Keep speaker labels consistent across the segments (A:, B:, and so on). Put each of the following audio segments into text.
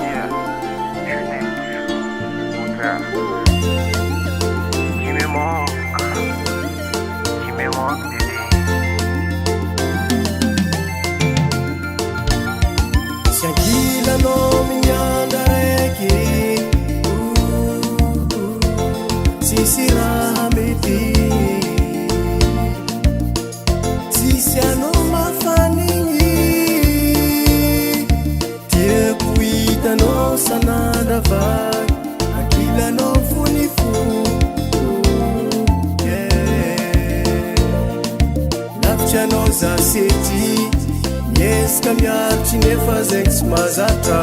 A: Yeah, je t'aime toujours, mon frère. Tu me manques, bébé.
B: Si angilanao mignanga raiky tsisy raha mety tsisy anao mafanigny tiako hitanao sanandravay angilanao fonifo lavitry anao zasety miezaka miaritry nefa zegny tsy mahazatra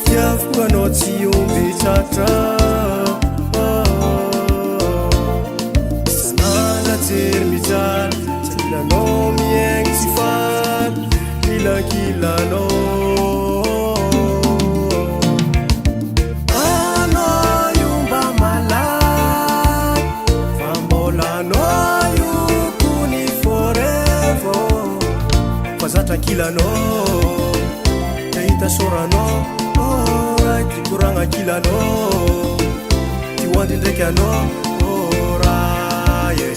B: fiavoko anao tsy omby tratra sanala jery mijaly tsy ilanao miaigny tsy faly kilankilanao Tranquilano, teita sorano, ora ti kuranga kilano, ti wandi ndrekano, ora yeah.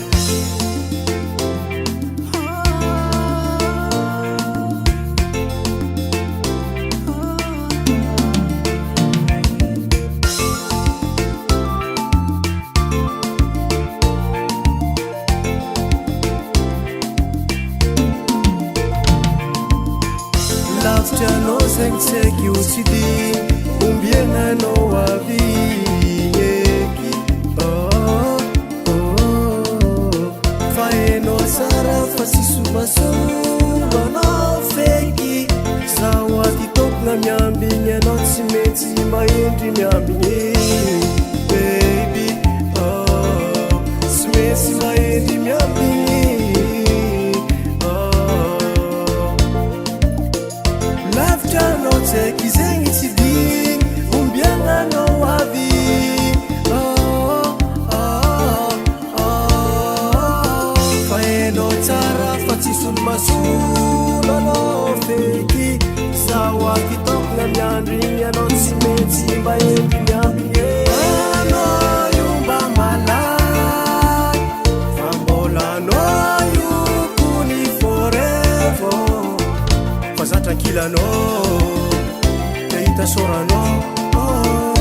B: Lavitry anao zegny tsy aiky io tsy di ombiagnanao avy eky fa hainao tsara fa tsy somasomanao feky zaho aty tokona miambigny anao tsy maintsy mahendry miambigny baby tsy maintsy mahendry miambigny lavitranao tsy aiky zegny tsy digny ombiagnanao avy fa hainao tsara fa tsy solomasolo anao feky zaho aty tokona miandrigny anao tsy maintsy mba endry miambigny anao io mba malaky fa mbola anao io kony forevo fa za tranquillanao tehita soranao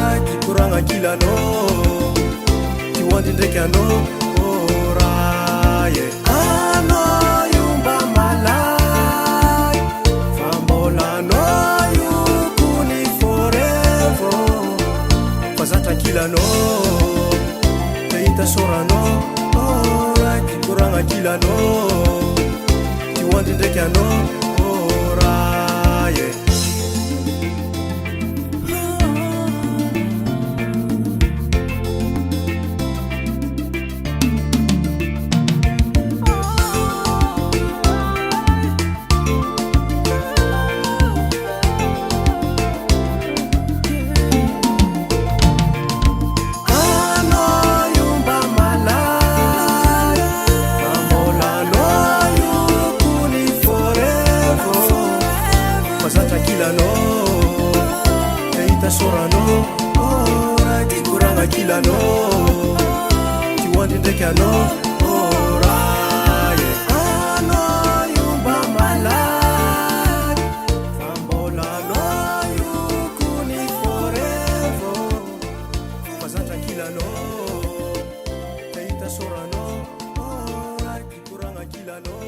B: raiky koragna killanao ty hoandry ndraiky anao ora yeah. Anao io mba malaky fa mbola anao io kony forevo fa za tranquillanao tehita soranao raiky koragna killanao ty hoandry ndraiky anao sorano raiky koragna killanao ty hoandry ndraiky anao ora yeah. Anao io mba malaky fa mbola anao io kony forevo fa za tranquillanao tehita soranao raiky koragna killanao